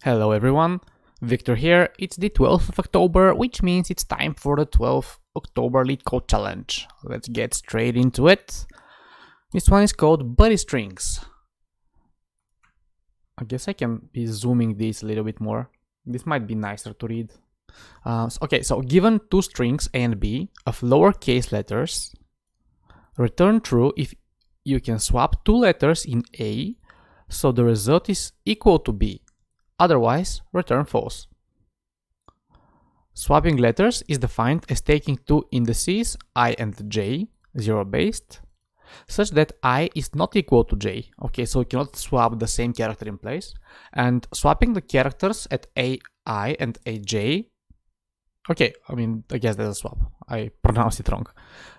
Hello everyone, Victor here. It's the 12th of October, which means it's time for the 12th October Leetcode challenge. Let's get straight into it. This one is called Buddy Strings. I guess I can be zooming this a little bit more. This might be nicer to read. So given two strings A and B of lowercase letters, return true if you can swap two letters in A so the result is equal to B. Otherwise, return false. Swapping letters is defined as taking two indices I and j, zero-based, such that I is not equal to j. Okay, so we cannot swap the same character in place. And swapping the characters at ai and aj. Okay, I guess that's a swap. I pronounced it wrong.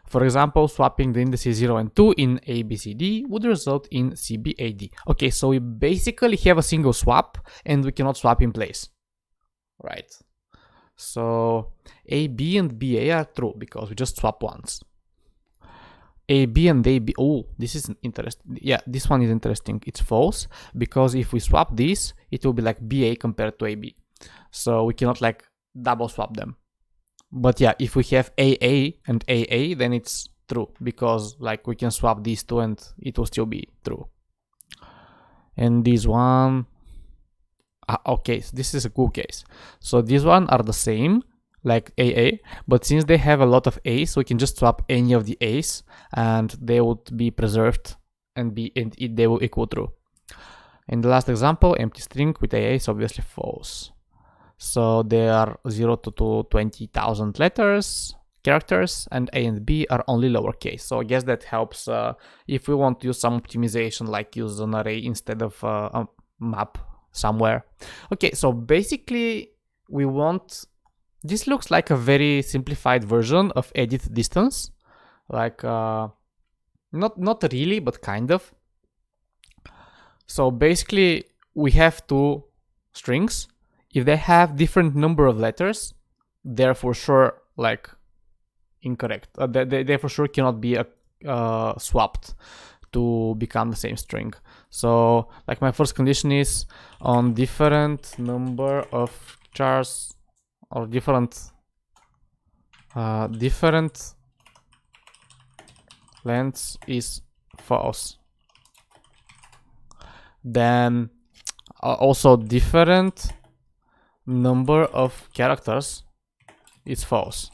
For example, swapping the indices 0 and 2 in ABCD would result in CBAD. Okay, so we basically have a single swap and we cannot swap in place. Right. So AB and BA are true because we just swap once. AB and AB, oh, this is interesting. Yeah, this one is interesting. It's false because if we swap this, it will be like BA compared to AB. So we cannot like double swap them. But yeah, if we have AA and AA, then it's true because like we can swap these two and it will still be true. And this one, okay, so this is a cool case. So these one are the same like AA, but since they have a lot of A's, we can just swap any of the A's and they would be preserved and they will equal true. In the last example, empty string with AA is obviously false. So there are 0 to 20,000 characters, and A and B are only lowercase. So I guess that helps if we want to use some optimization, like use an array instead of a map somewhere. Okay, so basically we want, this looks like a very simplified version of edit distance. Like, not really, but kind of. So basically we have two strings. If they have different number of letters, they're for sure like incorrect. They for sure cannot be swapped to become the same string. So like my first condition is on different number of chars or different lengths is false. Then also different number of characters is false.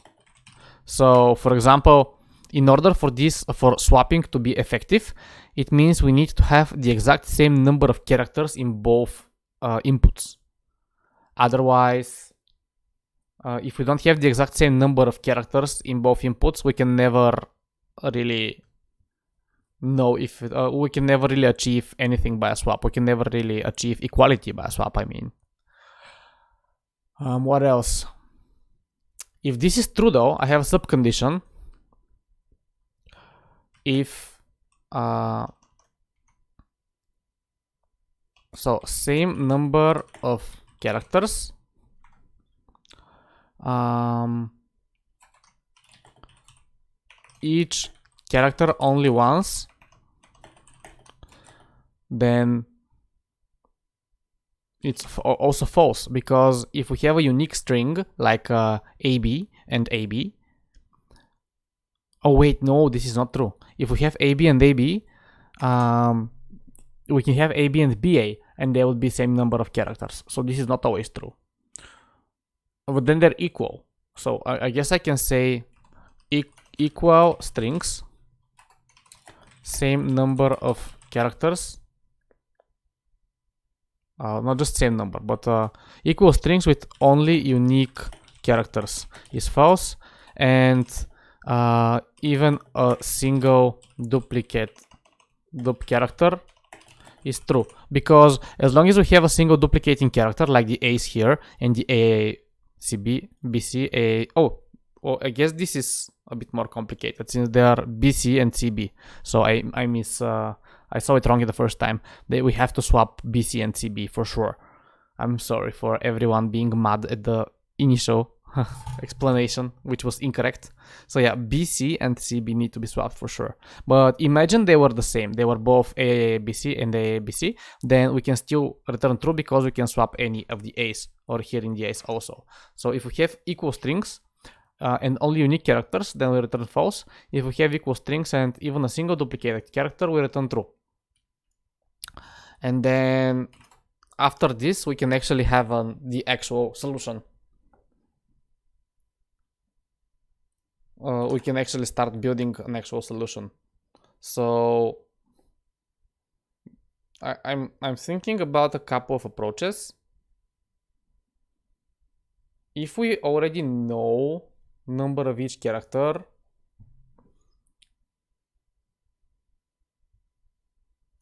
So for example, in order for swapping to be effective, it means we need to have the exact same number of characters in both inputs. Otherwise, if we don't have the exact same number of characters in both inputs, we can never really know if we can never really achieve anything by a swap. We can never really achieve equality by a swap, I mean. What else? If this is true though, I have a subcondition. If so same number of characters, each character only once, then it's also false, because if we have a unique string like AB and AB, oh wait, no, this is not true. If we have AB and AB, we can have AB and BA and they would be same number of characters. So this is not always true. But then they're equal. So I guess I can say equal strings, same number of characters. Not just same number, but equal strings with only unique characters is false, and even a single duplicate character is true, because as long as we have a single duplicating character like the A's here and the A, CB, BC, A, oh, I guess this is a bit more complicated since they are BC and CB. So I saw it wrong the first time. We have to swap BC and CB for sure. I'm sorry for everyone being mad at the initial explanation, which was incorrect. So yeah, BC and CB need to be swapped for sure. But imagine they were the same. They were both AABC and AABC. Then we can still return true because we can swap any of the A's, or here in the A's also. So if we have equal strings and only unique characters, then we return false. If we have equal strings and even a single duplicated character, we return true. And then after this, we can actually have the actual solution. We can actually start building an actual solution. So I'm thinking about a couple of approaches. If we already know number of each character,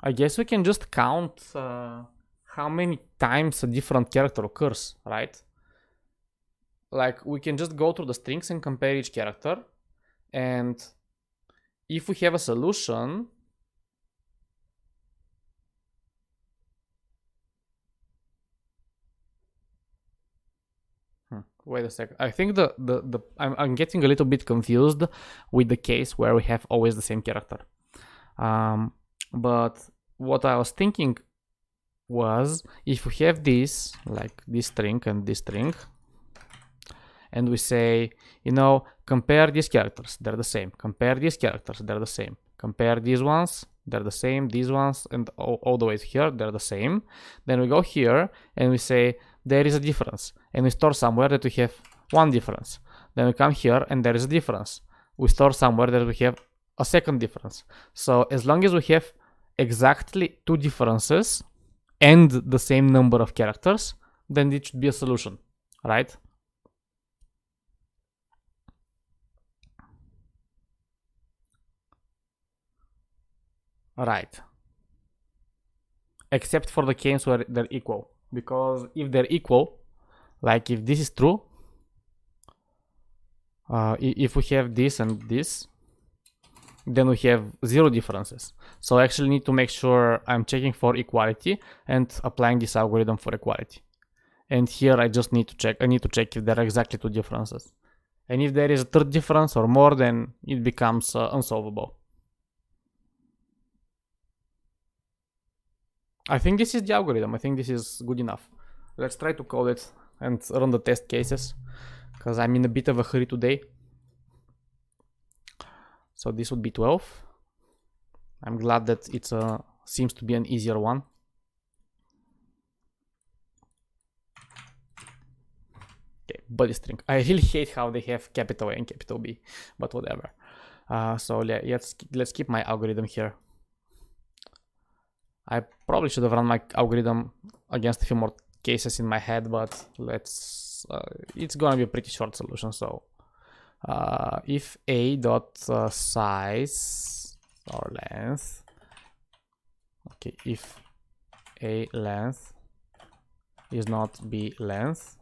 I guess we can just count how many times a different character occurs, right? Like we can just go through the strings and compare each character, and if we have a solution, wait a sec. I think I'm getting a little bit confused with the case where we have always the same character. But what I was thinking was, if we have this, like this string and this string, and we say, you know, compare these characters, they're the same. Compare these characters, they're the same. Compare these ones, they're the same. These ones, and all the way here, they're the same. Then we go here and we say, there is a difference. And we store somewhere that we have one difference. Then we come here and there is a difference. We store somewhere that we have a second difference. So as long as we have exactly two differences and the same number of characters, then it should be a solution, right? Right. Except for the cases where they're equal. Because if they're equal, like if this is true, if we have this and this, then we have zero differences. So I actually need to make sure I'm checking for equality and applying this algorithm for equality. And here I just need to check. I need to check if there are exactly two differences. And if there is a third difference or more, then it becomes unsolvable. I think this is the algorithm. I think this is good enough. Let's try to code it and run the test cases, because I'm in a bit of a hurry today. So this would be 12. I'm glad that it seems to be an easier one. Okay, body string. I really hate how they have capital A and capital B, but whatever. So let's keep my algorithm here. I probably should have run my algorithm against a few more cases in my head, but let's. It's gonna be a pretty short solution. So if a dot size or length, okay, if a length is not b length,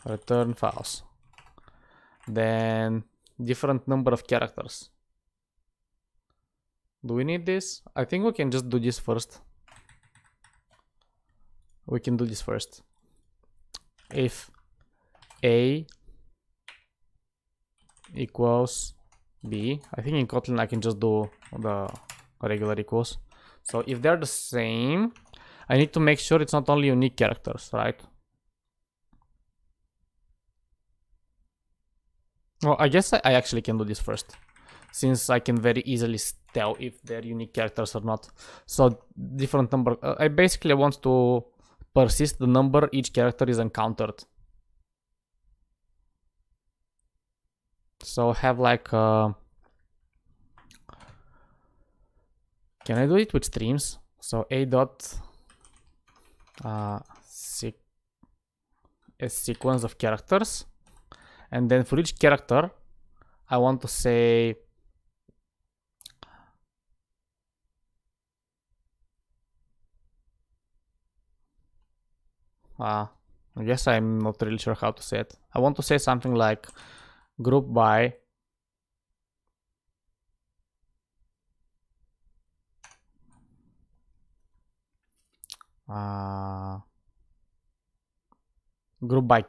return false. Then different number of characters. Do we need this? I think we can just do this first. We can do this first. If a equals b, I think in Kotlin I can just do the regular equals. So if they're the same, I need to make sure it's not only unique characters, right? Well, I guess I actually can do this first, since I can very easily tell if they're unique characters or not. So different number. I basically want to persist the number each character is encountered. So have like can I do it with streams? So a dot a sequence of characters, and then for each character I want to say I guess I'm not really sure how to say it. I want to say something like group by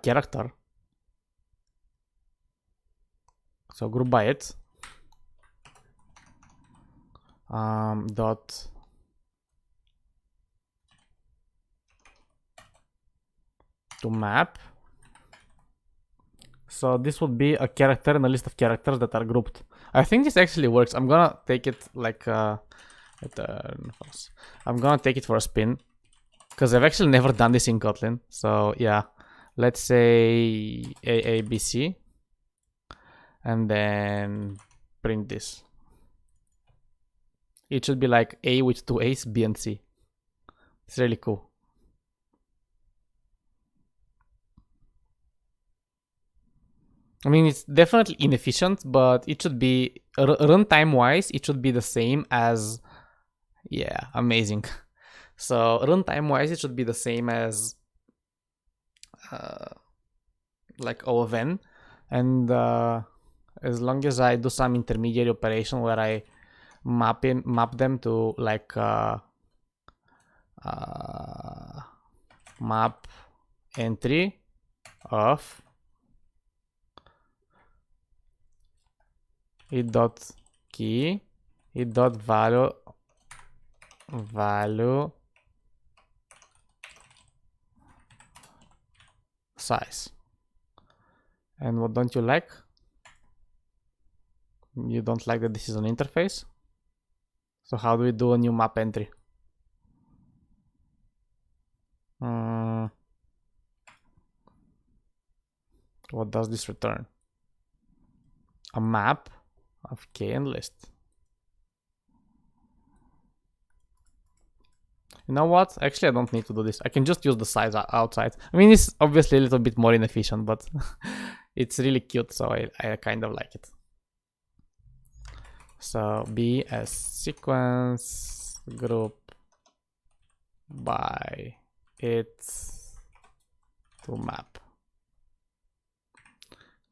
character. So group by it. Dot to map. So this would be a character and a list of characters that are grouped. I think this actually works. I'm gonna take it like return false. I'm gonna take it for a spin because I've actually never done this in Kotlin. So yeah, let's say AABC and then print this. It should be like A with two A's, B and C. It's really cool. I mean, it's definitely inefficient, but it should be, runtime wise, it should be the same as, yeah, amazing. So runtime wise, it should be the same as like O of N. And as long as I do some intermediary operation where I map them to like map entry of it dot key, it dot value size. And what don't you like? You don't like that this is an interface? So how do we do a new map entry? What does this return? A map of k and list. You know what? Actually, I don't need to do this. I can just use the size outside. I mean, it's obviously a little bit more inefficient, but it's really cute, so I kind of like it. So B as sequence group by its to map.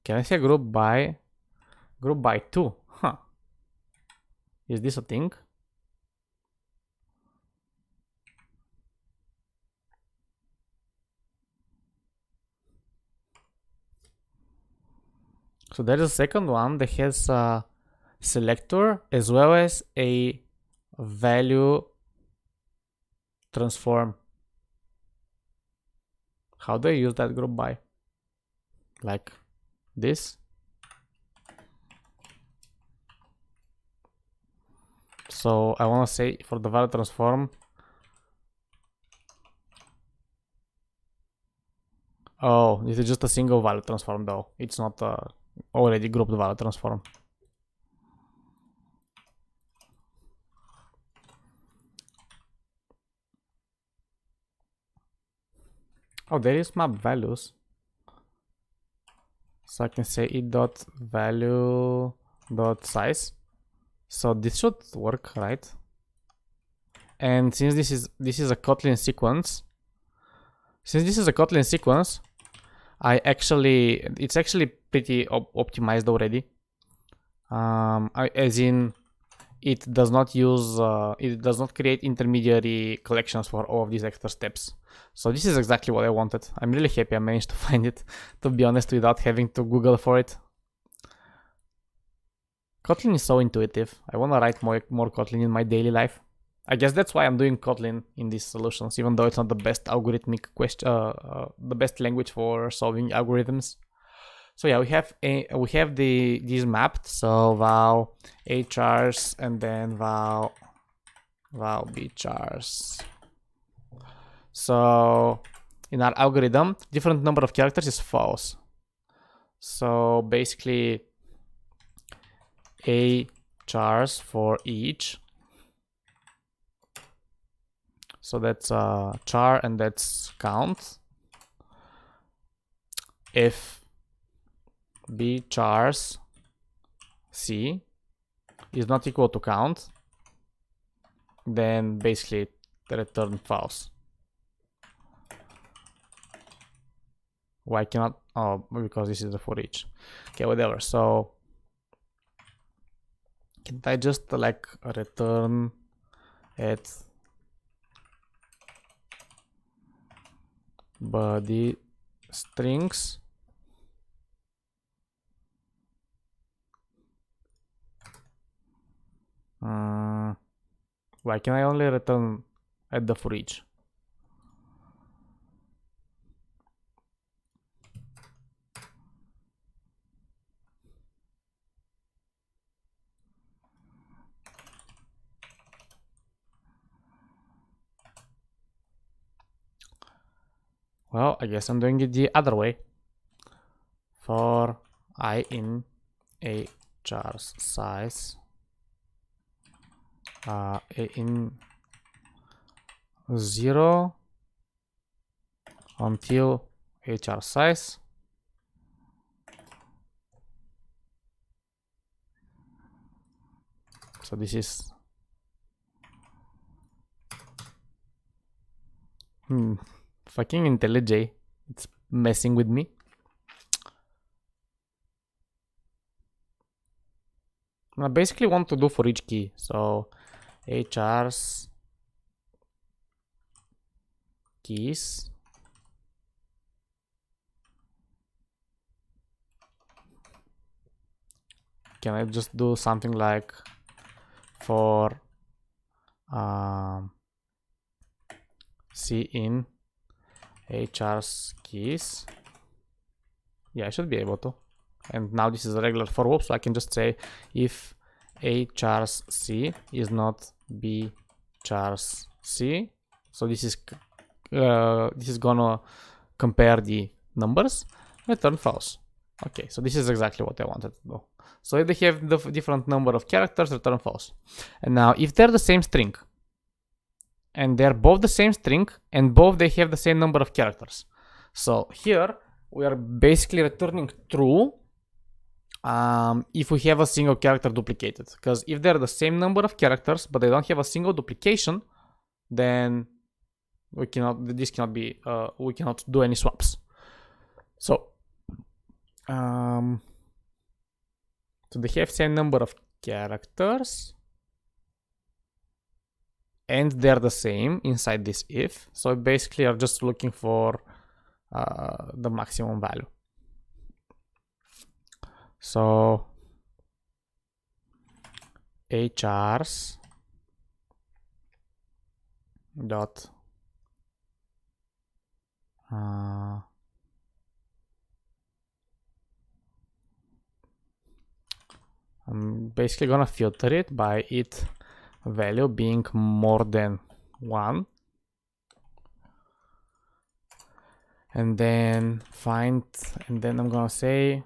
Can I say group by 2? Huh. Is this a thing? So there's a second one that has a selector as well as a value transform. How do I use that group by? Like this? So I want to say for the value transform. Oh, this is just a single value transform though. It's not already grouped value transform. Oh, there is map values. So I can say it dot value dot size. So this should work, right? And since this is a Kotlin sequence, it's actually pretty optimized already. As in, it does not create intermediary collections for all of these extra steps. So this is exactly what I wanted. I'm really happy I managed to find it, to be honest, without having to Google for it. Kotlin is so intuitive. I want to write more Kotlin in my daily life. I guess that's why I'm doing Kotlin in these solutions, even though it's not the best algorithmic the best language for solving algorithms. So yeah, we have these mapped. So val a chars and then val b chars. So in our algorithm, different number of characters is false. So basically, a chars for each. So that's char and that's count. If b chars c is not equal to count, then basically return false. Why cannot? Oh, because this is the for each. Okay, whatever. So can I just like return it body strings Why can I only return at the for each? Well, I guess I'm doing it the other way. For I in a char's size, a in 0 until a char size. So this is fucking IntelliJ. It's messing with me. I basically want to do for each key. So HR's keys. Can I just do something like for C in HR's keys? Yeah, I should be able to. And now this is a regular for loop, so I can just say if A chars C is not B chars C. So this is gonna compare the numbers, return false. Okay, so this is exactly what I wanted to do. So if they have the different number of characters, return false. And now if they're the same string, and they're both the same string, and both they have the same number of characters. So here we are basically returning true if we have a single character duplicated. Because if they're the same number of characters, but they don't have a single duplication, then we cannot do any swaps. So so they have same number of characters, and they're the same inside this if. So basically are just looking for the maximum value. So HRs dot I'm basically gonna filter it by it value being more than 1, and then find, and then I'm gonna say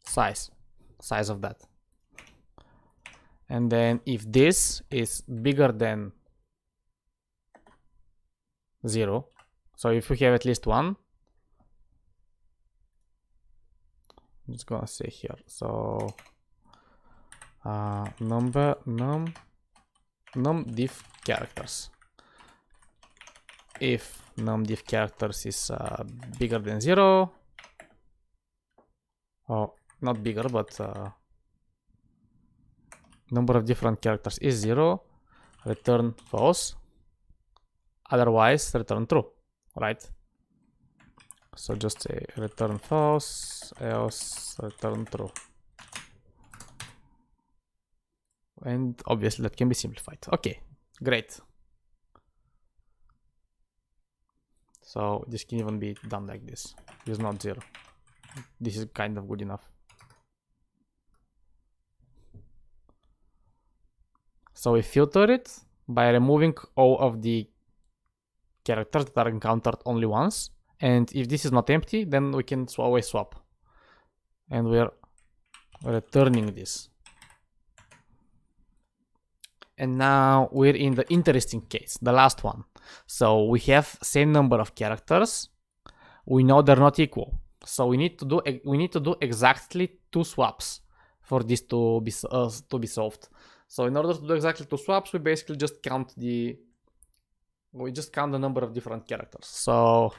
size of that. And then if this is bigger than 0, so if we have at least 1, I'm just gonna say here, so num diff characters. If num diff characters is bigger than 0, or not bigger, but number of different characters is 0, return false. Otherwise, return true, right? So just say return false, else return true. And obviously that can be simplified. Okay, great. So this can even be done like this. It's not 0. This is kind of good enough. So we filter it by removing all of the characters that are encountered only once. And if this is not empty, then we can always swap. And we're returning this. And now we're in the interesting case, the last one. So we have same number of characters. We know they're not equal. So we need to do exactly 2 swaps for this to be solved. So in order to do exactly 2 swaps, we basically just count the number of different characters. So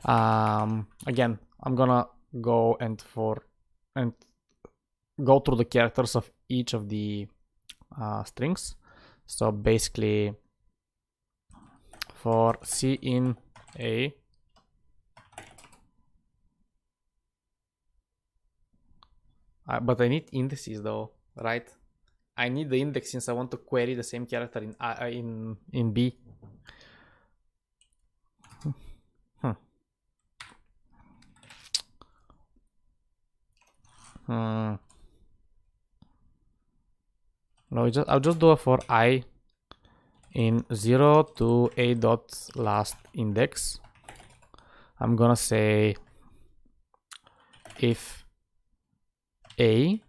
again, I'm gonna go and go through the characters of each of the strings. So basically for C in A, But I need indices though, right? I need the index since I want to query the same character in B. No, I'll just do it for I in 0 to a dot last index. I'm gonna say if a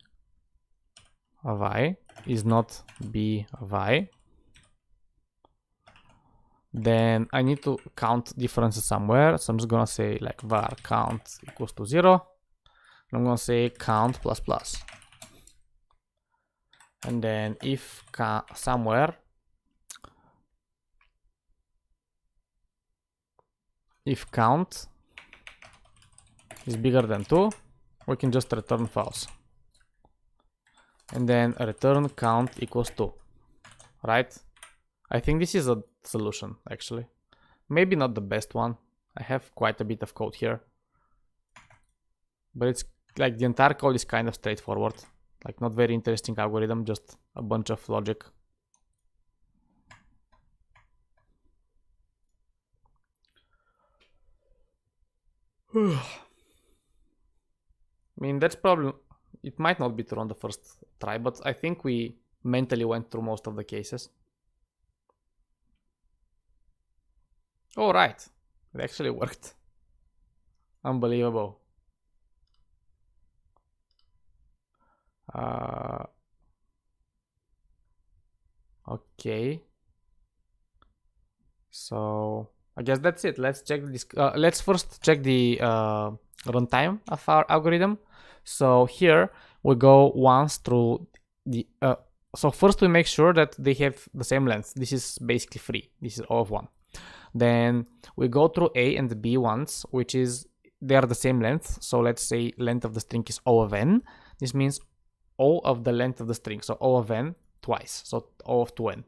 of I is not b of I, then I need to count differences somewhere. So I'm just gonna say like var count equals to 0. I'm gonna say count plus plus. And then if somewhere if count is bigger than 2, we can just return false. And then return count equals 2, right? I think this is a solution actually. Maybe not the best one. I have quite a bit of code here. But it's like the entire code is kind of straightforward. Like not very interesting algorithm, just a bunch of logic. I mean, that's probably, it might not be true on the first try, but I think we mentally went through most of the cases. Oh, right. It actually worked. Unbelievable. Okay. So I guess that's it. Let's check this. Let's first check the runtime of our algorithm. So here we go once through the. So first we make sure that they have the same length. This is basically free. This is O of 1. Then we go through A and B once, which is they are the same length. So let's say length of the string is O of n. This means O of the length of the string. So O of n twice. So O of 2n.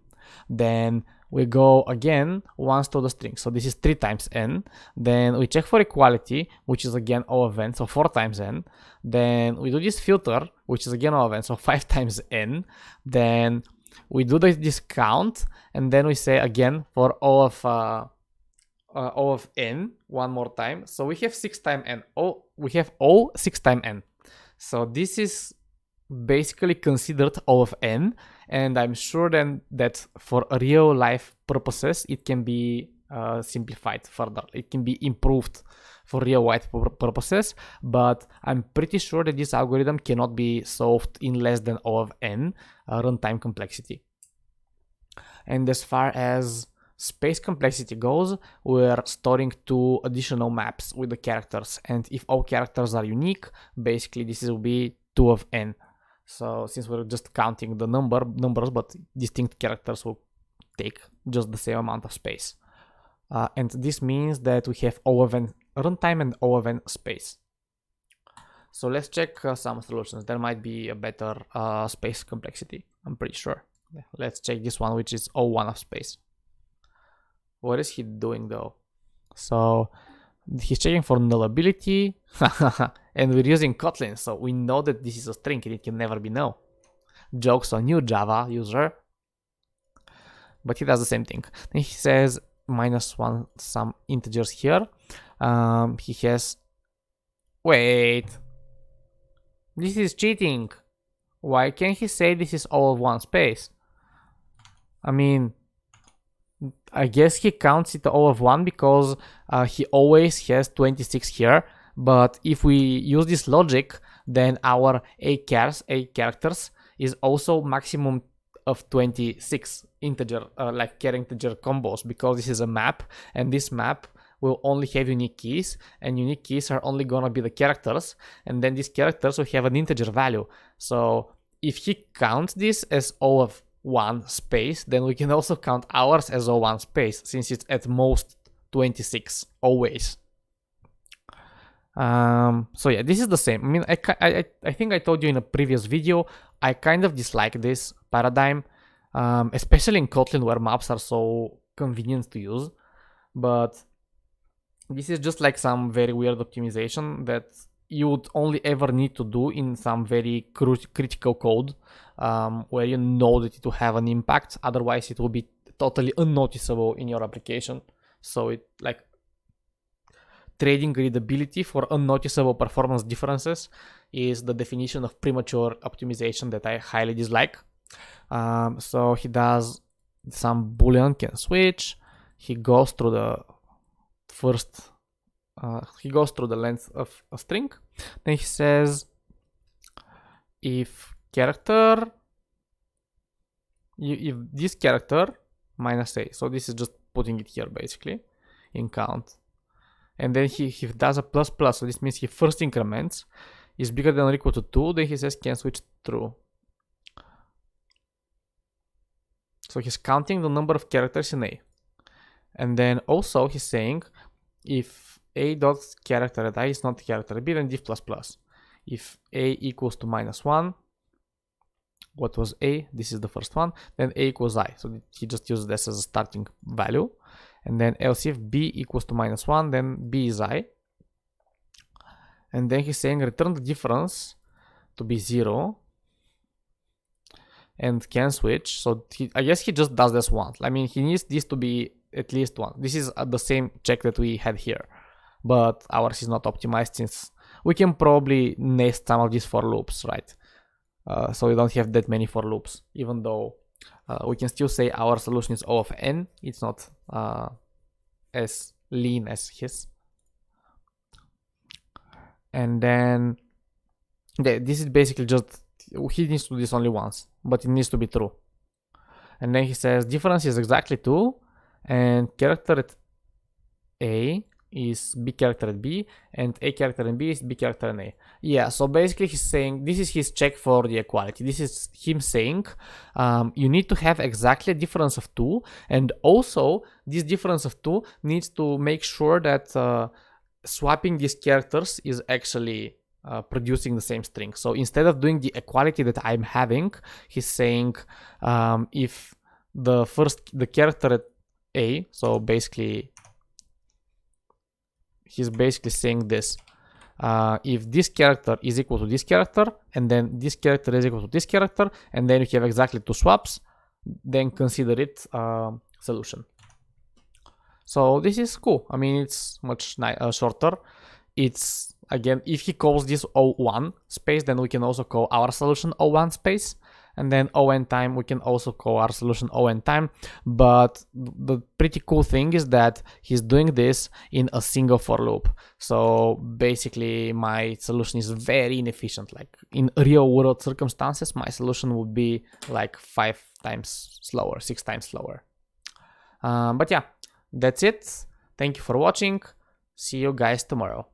Then we go again once to the string. So this is 3 times n. Then we check for equality, which is again O of n, so 4 times n. Then we do this filter, which is again O of n, so 5 times n. Then we do this count, and then we say again for O of n one more time. So we have 6 times n. We have O 6 times n. So this is basically considered O of n, and I'm sure then that for real life purposes it can be simplified further. It can be improved for real life purposes, but I'm pretty sure that this algorithm cannot be solved in less than O of n runtime complexity. And as far as space complexity goes, we're storing 2 additional maps with the characters, and if all characters are unique, basically this will be 2 of n. So since we're just counting the numbers, but distinct characters will take just the same amount of space. And this means that we have O of n runtime and O of n space. So let's check some solutions. There might be a better space complexity, I'm pretty sure. Let's check this one, which is O1 of space. What is he doing though? So he's checking for nullability, and we're using Kotlin, so we know that this is a string and it can never be null. Jokes on you, Java user. But he does the same thing. Then he says -1 some integers here. He has, wait, this is cheating. Why can't he say this is all of one space? I mean, I guess he counts it all of 1 because he always has 26 here. But if we use this logic, then our A characters is also maximum of 26 integer, like char integer combos, because this is a map, and this map will only have unique keys, and unique keys are only gonna be the characters, and then these characters will have an integer value. So if he counts this as O of 1 space, then we can also count ours as O1 space, since it's at most 26 always. So yeah, this is the same. I mean, I think I told you in a previous video, I kind of dislike this paradigm, especially in Kotlin where maps are so convenient to use. But this is just like some very weird optimization that you would only ever need to do in some very critical code where you know that it will have an impact. Otherwise, it will be totally unnoticeable in your application. So it like trading readability for unnoticeable performance differences is the definition of premature optimization that I highly dislike. So he does some boolean can switch. He goes through the first he goes through the length of a string. Then he says if character, if this character minus a, so this is just putting it here basically in count. And then he does a plus plus, so this means he first increments is bigger than or equal to 2, then he says can switch true. So he's counting the number of characters in a. And then also he's saying if a dot character at I is not character b, then div plus plus. If a equals to -1, what was a? This is the first one. Then a equals I. So he just uses this as a starting value. And then else if b equals to -1, then b is I. And then he's saying return the difference to be 0 and can switch. So I guess he just does this once. I mean, he needs this to be at least 1. This is the same check that we had here, but ours is not optimized since we can probably nest some of these for loops, right? So we don't have that many for loops, even though we can still say our solution is O of n. It's not as lean as his. And then this is basically just, he needs to do this only once, but it needs to be true. And then he says difference is exactly 2 and character at A is B character at B and A character in B is B character in A. Yeah, so basically he's saying this is his check for the equality. This is him saying you need to have exactly a difference of 2, and also this difference of 2 needs to make sure that swapping these characters is actually producing the same string. So instead of doing the equality that I'm having, he's saying if the character at A, so basically he's basically saying this, if this character is equal to this character and then this character is equal to this character and then you have exactly 2 swaps, then consider it solution. So this is cool. I mean, it's much shorter. It's, again, if he calls this O1 space, then we can also call our solution O1 space. And then ON time, we can also call our solution ON time. But the pretty cool thing is that he's doing this in a single for loop. So basically my solution is very inefficient. Like in real world circumstances, my solution would be like 5 times slower, 6 times slower. But yeah, that's it. Thank you for watching. See you guys tomorrow.